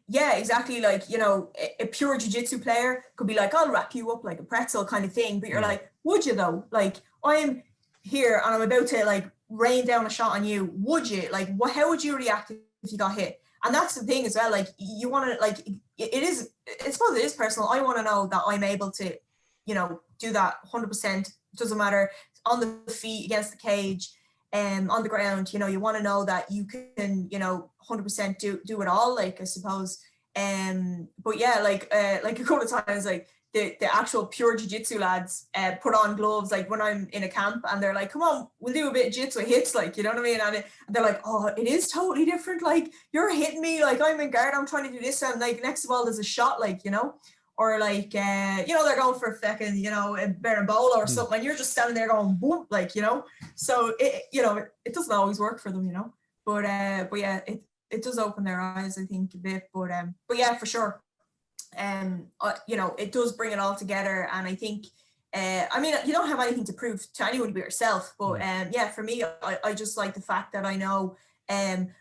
yeah, exactly. Like, a pure jiu-jitsu player could be like, I'll wrap you up like a pretzel kind of thing. But you're like, would you though? Like, I'm here and I'm about to like rain down a shot on you. Would you? Like, how would you react if you got hit? And that's the thing as well. Like, you want to, like, I suppose it is personal. I want to know that I'm able to, do that 100%. Doesn't matter, on the feet, against the cage, on the ground. You want to know that you can, 100% do it all. Like, I suppose. But yeah, like a couple of times, like the actual pure jiu-jitsu lads put on gloves, like when I'm in a camp, and they're like, come on, we'll do a bit of jiu-jitsu hits, like, you know what I mean? And they're like, oh, it is totally different. Like, you're hitting me, like I'm in guard, I'm trying to do this, and like next of all there's a shot, like, or like, they're going for a fucking, a berimbolo or something, and you're just standing there going, boom, like, so it doesn't always work for them, but yeah, it does open their eyes, I think, a bit. But yeah, for sure. You know, it does bring it all together, and I think I mean, you don't have anything to prove to anyone but yourself, but yeah, for me, I just like the fact that I know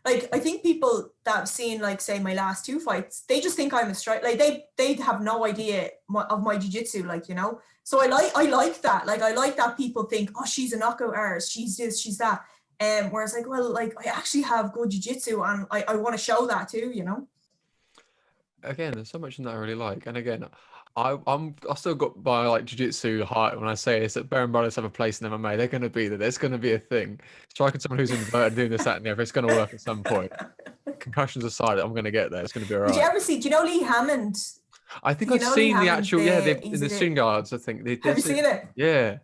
like I think people that have seen, like, say, my last 2 fights, they just think I'm a strike, like they have no idea of my jiu-jitsu, like, you know. So I like that, like I like that people think, oh, she's a knockout artist, she's this, she's that, whereas, like, well, like, I actually have good jiu-jitsu, and I want to show that too, you know. Again, there's so much in that I really like, and again, I still got my like jiu-jitsu height when I say this, that Baron brothers have a place in MMA. They're going to be there. There's going to be a thing. Striking someone who's inverted, doing this, that, and the other. It's going to work at some point. Concussions aside, I'm going to get there. It's going to be all right. Did you ever see? Do you know Lee Hammond? I think I've seen the actual. In the shin guards. I think. Have you seen it? Yeah.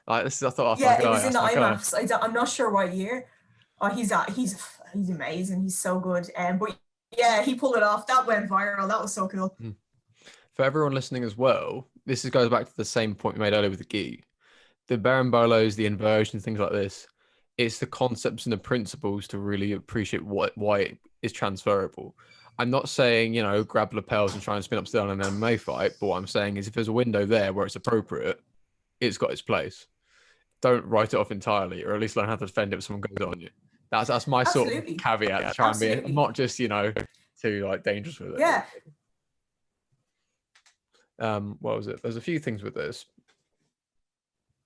Like this is. I thought. Yeah, it was in the IMAX. I'm not sure what year. Oh, he's amazing. He's so good. But yeah, he pulled it off. That went viral. That was so cool. For everyone listening as well, this goes back to the same point we made earlier with the gi. The barambolos, the inversions, things like this. It's the concepts and the principles to really appreciate why it is transferable. I'm not saying, you know, grab lapels and try and spin up still in an MMA fight, but what I'm saying is if there's a window there where it's appropriate, it's got its place. Don't write it off entirely, or at least learn how to defend it if someone goes on you. That's my sort of caveat to try and be. I'm not just, you know, too like dangerous with it. Yeah. What was it? There's a few things with this.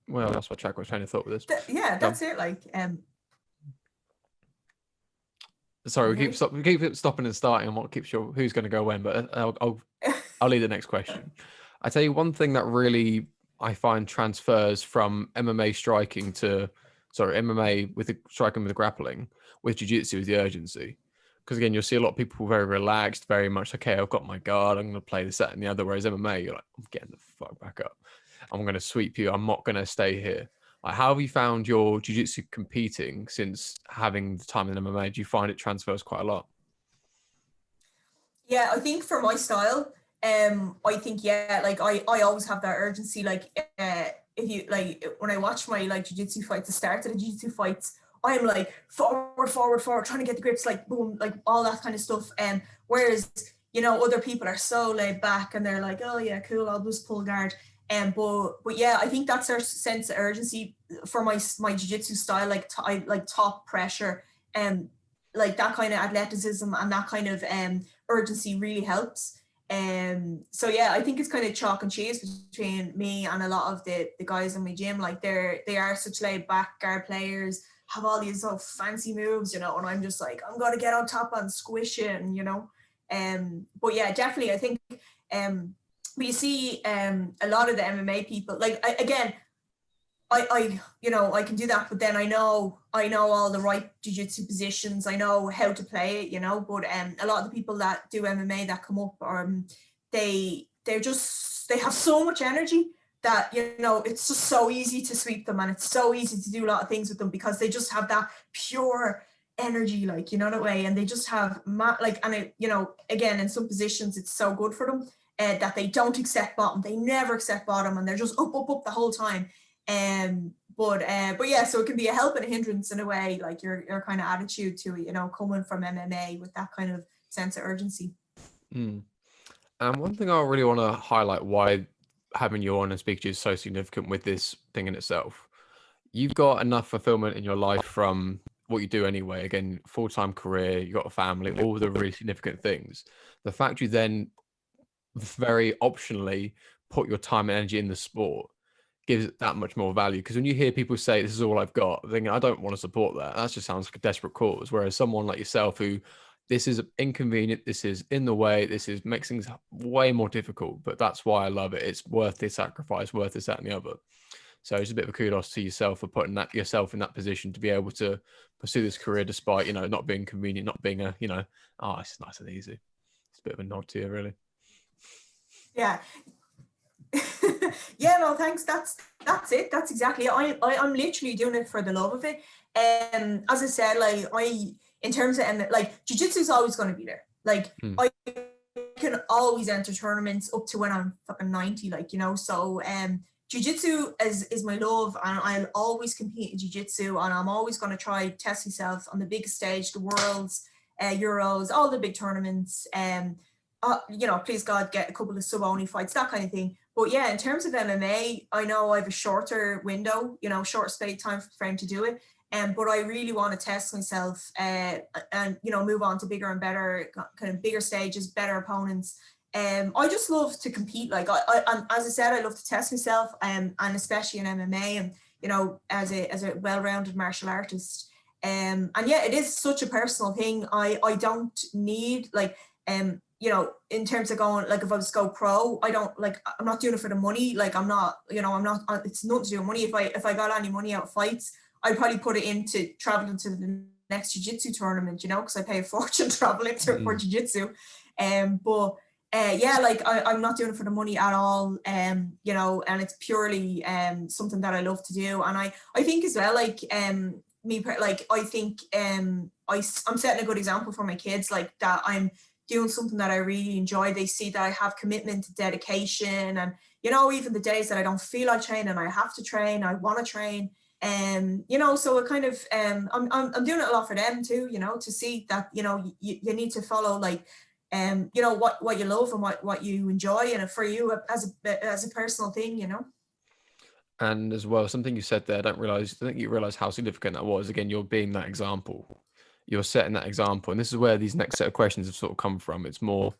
Well, that's what track was trying to thought with this. Yeah, that's it. Like, sorry, we keep stopping and starting, and what keeps your who's going to go when. But I'll leave the next question. I tell you one thing that really I find transfers from MMA striking to MMA with the striking with the grappling with jiu-jitsu is the urgency. Because again, you'll see a lot of people very relaxed, very much, okay, I've got my guard, I'm going to play this, that, and the other. Whereas MMA, you're like, I'm getting the fuck back up. I'm going to sweep you. I'm not going to stay here. Like, how have you found your jiu-jitsu competing since having the time in MMA? Do you find it transfers quite a lot? Yeah, I think for my style, I think, yeah, like I always have that urgency. Like, if you like, when I watch my like jiu-jitsu fights, the start of the jiu-jitsu fights, I'm like forward, trying to get the grips, like boom, like all that kind of stuff. Whereas, you know, other people are so laid back and they're like, oh yeah, cool, I'll just pull guard. But yeah, I think that's our sense of urgency for my jiu-jitsu style, like top pressure, like that kind of athleticism and that kind of urgency really helps. So yeah, I think it's kind of chalk and cheese between me and a lot of the guys in my gym. Like they are such laid back guard players, have all these so fancy moves, you know, and I'm just like, I'm gonna get on top and squish it, and, you know. But yeah, definitely, I think we see a lot of the MMA people, like, again, I you know, I can do that, but then I know all the right jiu-jitsu positions, I know how to play it, you know. But a lot of the people that do MMA that come up, they have so much energy that, you know, it's just so easy to sweep them, and it's so easy to do a lot of things with them because they just have that pure energy, like, you know, that way. And they just have and it, you know, again, in some positions it's so good for them that they don't accept bottom, they never accept bottom, and they're just up the whole time. But yeah, so it can be a help and a hindrance in a way, like your kind of attitude to it, you know, coming from MMA with that kind of sense of urgency. And one thing I really want to highlight why having you on and speak to you is so significant with this thing in itself. You've got enough fulfillment in your life from what you do anyway. Again, full-time career, you got a family, all the really significant things. The fact you then very optionally put your time and energy in the sport gives it that much more value. Because when you hear people say this is all I've got, I'm thinking, I don't want to support that. That just sounds like a desperate cause. Whereas someone like yourself, who this is inconvenient, this is in the way, makes things way more difficult, but that's why I love it. It's worth the sacrifice, worth this, that, and the other. So it's a bit of a kudos to yourself for putting yourself in that position to be able to pursue this career despite, you know, not being convenient, not being a, you know, it's nice and easy. It's a bit of a nod to you, really. Yeah. Yeah, no, thanks. That's it. That's exactly it. I'm literally doing it for the love of it. As I said, like, in terms of, like, jiu-jitsu is always going to be there. Like, I can always enter tournaments up to when I'm fucking 90, like, you know. So jiu-jitsu is my love, and I'll always compete in jiu-jitsu, and I'm always going to try test myself on the biggest stage, the worlds. Euros, all the big tournaments. Please God, get a couple of sub-only fights, that kind of thing. But yeah, in terms of MMA, I know I have a shorter window, shorter space time frame to do it. But I really want to test myself and move on to bigger and better, kind of bigger stages, better opponents. I just love to compete. Like I as I said, I love to test myself, and especially in MMA, and as a well-rounded martial artist. And yeah, it is such a personal thing. I don't need in terms of going, like if I was to go pro, I'm not doing it for the money. Like I'm not, it's nothing to do with money. If I got any money out of fights, I'd probably put it into traveling to the next jiu-jitsu tournament, because I pay a fortune traveling for jiu-jitsu. But I'm not doing it for the money at all. And it's purely something that I love to do. And I think as well, I think I'm setting a good example for my kids, like that I'm doing something that I really enjoy. They see that I have commitment, dedication, and even the days that I don't feel like training, I have to train, I want to train. So it kind of I'm doing it a lot for them too, to see that you need to follow what you love and what you enjoy, and for you as a personal thing, And as well, something you said there, I think you realize how significant that was. Again, you're being that example. You're setting that example. And this is where these next set of questions have sort of come from. It's more,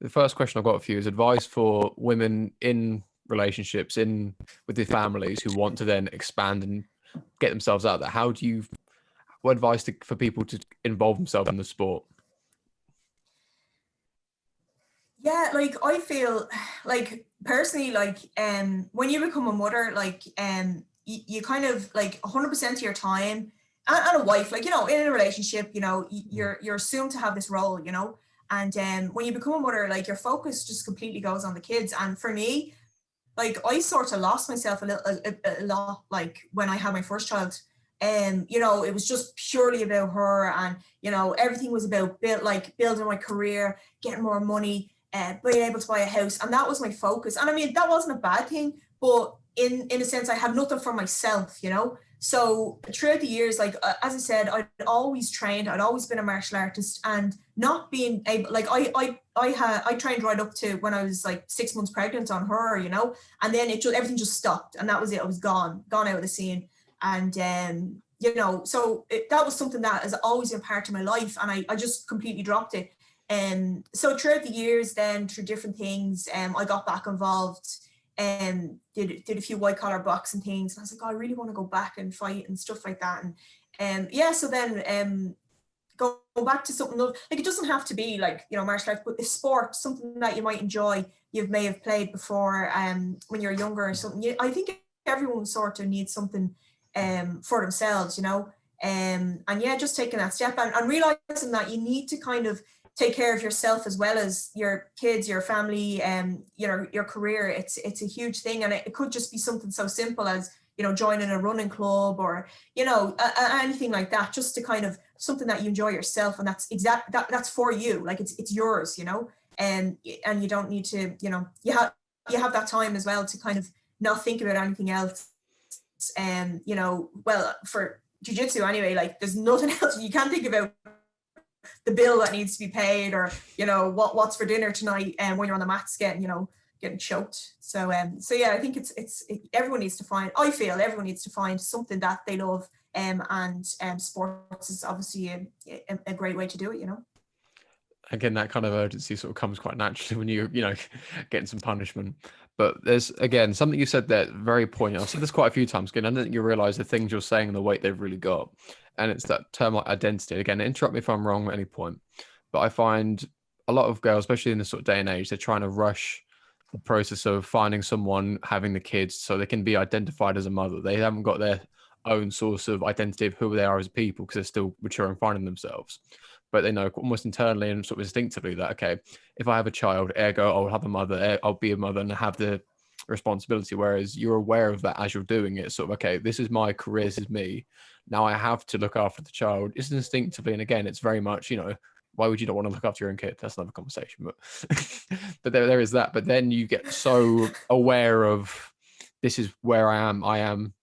the first question I've got for you is advice for women in relationships, with their families who want to then expand and get themselves out there. What advice for people to involve themselves in the sport? Yeah, like I feel like personally, like when you become a mother, like you kind of like 100% of your time, and a wife, like in a relationship, you're assumed to have this role, and when you become a mother, like your focus just completely goes on the kids. And for me, like I sort of lost myself a lot, like when I had my first child. It was just purely about her, and everything was about building my career, getting more money, being able to buy a house, and that was my focus. And I mean, that wasn't a bad thing, but in a sense, I had nothing for myself, So throughout the years, like as I said, I'd always trained, I'd always been a martial artist, and not being able, like I trained right up to when I was like 6 months pregnant on her, and then everything just stopped, and that was it. I was gone out of the scene. And so that was something that has always been part of my life, and I just completely dropped it. And so throughout the years, then through different things, I got back involved and did a few white collar boxing things. And I was like, oh, I really want to go back and fight and stuff like that. And so then go back to something like, it doesn't have to be like, martial arts, but the sport, something that you might enjoy, you may have played before when you're younger or something. I think everyone sort of needs something for themselves, and yeah, just taking that step and realizing that you need to kind of take care of yourself as well as your kids, your family, your career. It's a huge thing, and it could just be something so simple as joining a running club, or anything like that, just to kind of something that you enjoy yourself, and that's for you, like it's yours, and you don't need to, you have that time as well to kind of not think about anything else. And well, for jiu-jitsu anyway, like there's nothing else you can't think about, the bill that needs to be paid, or what's for dinner tonight, and when you're on the mats getting choked. So yeah, I think everyone needs to find, I feel everyone needs to find something that they love, and sports is obviously a great way to do it, Again, that kind of urgency sort of comes quite naturally when you're getting some punishment. But there's, again, something you said there, very poignant. I've said this quite a few times. Again, I don't think you realize the things you're saying and the weight they've really got. And it's that term like identity. Again, interrupt me if I'm wrong at any point. But I find a lot of girls, especially in this sort of day and age, they're trying to rush the process of finding someone, having the kids, so they can be identified as a mother. They haven't got their own source of identity of who they are as people, because they're still maturing, finding themselves. But they know almost internally and sort of instinctively that, okay, if I have a child, ergo, I'll have a mother, I'll be a mother and have the responsibility. Whereas you're aware of that as you're doing it. Sort of, okay, this is my career, this is me. Now I have to look after the child. It's instinctively. And again, it's very much, why would you not want to look after your own kid? That's another conversation. But but there is that. But then you get so aware of, this is where I am. I am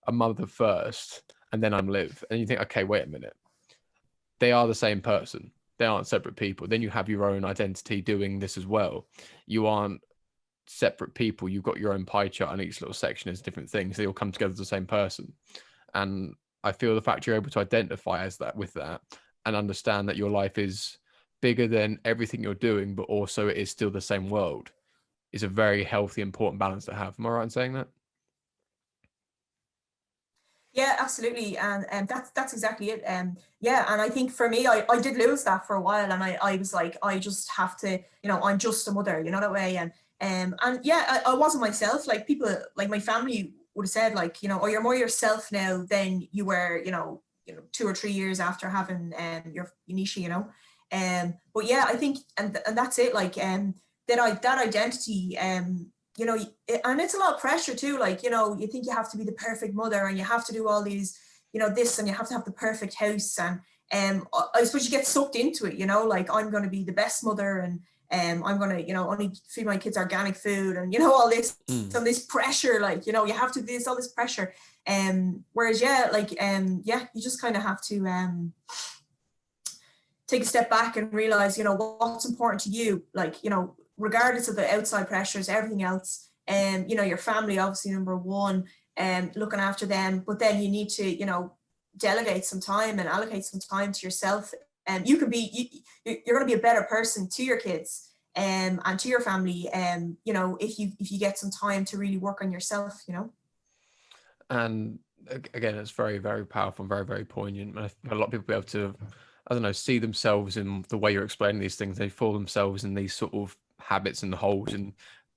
a mother first, and then I'm Liv. And you think, okay, wait a minute. They are the same person. they aren't separate people. Then you have your own identity doing this as well. You aren't separate people. You've got your own pie chart, and each little section is different things. They all come together as the same person. And I feel the fact you're able to identify as that with that and understand that your life is bigger than everything you're doing, but also it is still the same world, is a very healthy, important balance to have. Am I right in saying that? Yeah, absolutely. And that's exactly it. Yeah, and I think for me, I did lose that for a while, and I was like, I just have to, I'm just a mother, that way. And yeah, I wasn't myself. Like people, like my family would have said, like, oh, you're more yourself now than you were, 2 or 3 years after having your Nisha. But yeah, I think, and that's it. Like that identity, and it's a lot of pressure too. Like, you think you have to be the perfect mother, and you have to do all these, this, and you have to have the perfect house. And I suppose you get sucked into it, like I'm going to be the best mother, and I'm going to, only feed my kids organic food, and, all this, some this pressure, like, you have to do this, all this pressure. Whereas, yeah, like, yeah, you just kind of have to take a step back and realize, what's important to you, like, regardless of the outside pressures, everything else. Your family, obviously, number one, and looking after them. But then you need to, delegate some time and allocate some time to yourself. And you can be, you're going to be a better person to your kids and to your family. If you get some time to really work on yourself. And again, it's very, very powerful and very, very poignant. And a lot of people be able to, I don't know, see themselves in the way you're explaining these things. They fall themselves in these sort of habits and holes and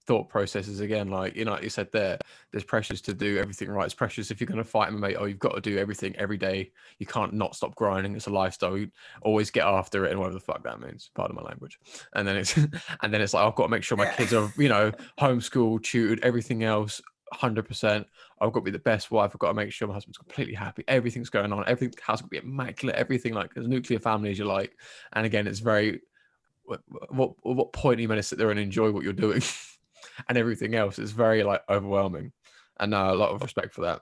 thought processes again. Like, like you said there's pressures to do everything right. It's pressures if you're going to fight MMA, you've got to do everything every day. You can't not stop grinding. It's a lifestyle. You always get after it, and whatever the fuck that means, pardon my language. And then it's like, I've got to make sure my kids are, homeschooled, tutored, everything else 100%. I've got to be the best wife. I've got to make sure my husband's completely happy. Everything's going on. Everything has to be immaculate. Everything, like as nuclear family as you like. And again, it's very, what point are you meant to sit there and enjoy what you're doing? And everything else is very like overwhelming. And a lot of respect for that.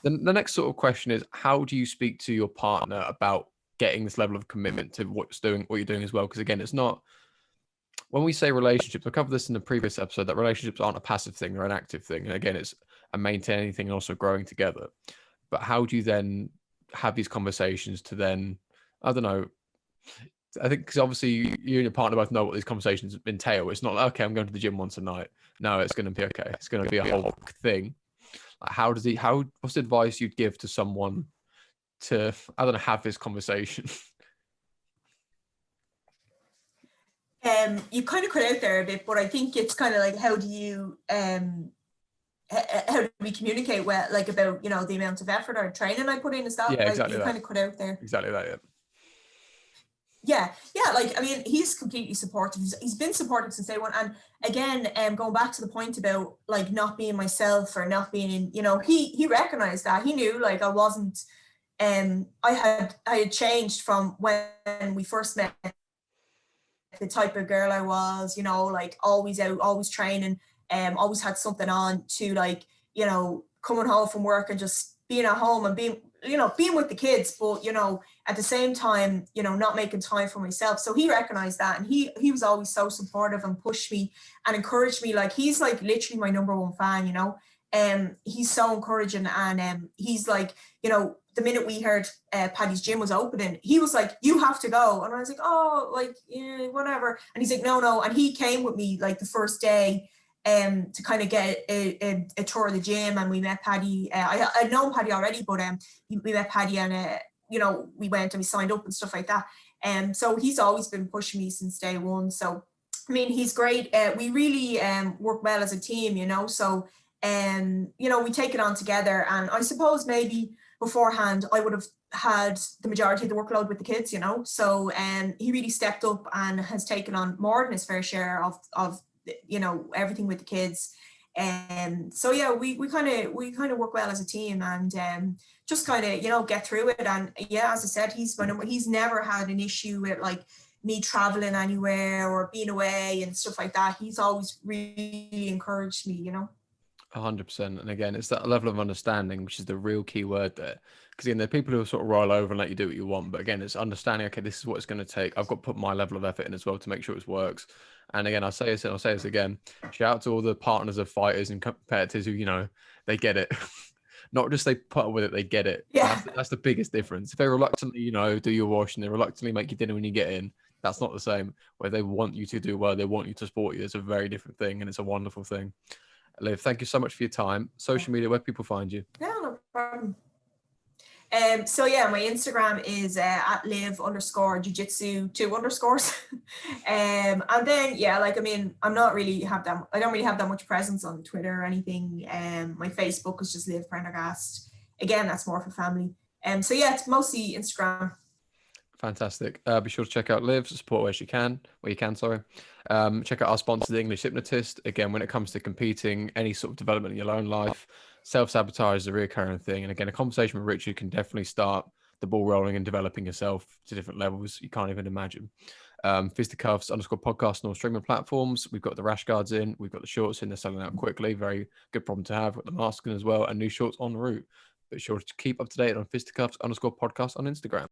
The next sort of question is, how do you speak to your partner about getting this level of commitment to what you're doing as well? Because again, it's not, when we say relationships, I covered this in the previous episode, that relationships aren't a passive thing, they're an active thing. And again, it's a maintaining thing and also growing together. But how do you then have these conversations to then, I don't know, I think because obviously you and your partner both know what these conversations entail. It's not like, okay, I'm going to the gym once a night. No, it's going to be okay. It's going to be a whole thing. Like what's the advice you'd give to someone to, I don't know, have this conversation? You kind of cut out there a bit, but I think it's kind of like, how do we communicate well, like about, the amount of effort or training I put in and stuff? Yeah, exactly. You kind of cut out there. Exactly that, yeah. Yeah, like, I mean, he's completely supportive. He's been supportive since day one. And again, going back to the point about like not being myself or not being in, he recognized that. He knew like I wasn't, I had changed from when we first met, the type of girl I was, like always out, always training, always had something on, to like, coming home from work and just being at home and being with the kids, but, at the same time, not making time for myself. So he recognized that, and he was always so supportive and pushed me and encouraged me. Like, he's like literally my number one fan, he's so encouraging. And he's like, the minute we heard Paddy's gym was opening, he was like, you have to go. And I was like, oh, like, yeah, whatever. And he's like, no. And he came with me like the first day to kind of get a tour of the gym. And we met Paddy. I'd known Paddy already, but we met Paddy, and we went and we signed up and stuff like that. So he's always been pushing me since day one. So I mean, he's great. We really work well as a team, so we take it on together. And I suppose maybe beforehand I would have had the majority of the workload with the kids, so he really stepped up and has taken on more than his fair share of everything with the kids. And so yeah, we kind of work well as a team, and just kind of get through it. And yeah, as I said, he's never had an issue with like me traveling anywhere or being away and stuff like that. He's always really encouraged me. 100%. And again, it's that level of understanding, which is the real key word there. Because again, there are people who sort of roll over and let you do what you want. But again, it's understanding, okay, this is what it's going to take. I've got to put my level of effort in as well to make sure it works. And again, I say this and I'll say this again. Shout out to all the partners of fighters and competitors who, they get it. Not just they put up with it, they get it. Yeah. That's the biggest difference. If they reluctantly, do your wash and they reluctantly make you dinner when you get in, that's not the same. Where they want you to do well, they want you to support you. It's a very different thing, and it's a wonderful thing. Liv, thank you so much for your time. Social media, where people find you? Yeah, no problem. So yeah, my Instagram is at liv_jiu-jitsu 2 underscores. And then I don't really have that much presence on Twitter or anything. My Facebook is just Liv Prendergast. Again, that's more for family. So yeah, it's mostly Instagram. Fantastic. Be sure to check out Liv, support where you can. Check out our sponsor, The English Hypnotist. Again, when it comes to competing, any sort of development in your own life, self-sabotage is a recurring thing. And again, a conversation with Richard can definitely start the ball rolling and developing yourself to different levels you can't even imagine. Fisticuffs _podcast on all streaming platforms. We've got the rash guards in. We've got the shorts in. They're selling out quickly. Very good problem to have. We've got the mask in as well, and new shorts en route. Be sure to keep up to date on Fisticuffs _podcast on Instagram.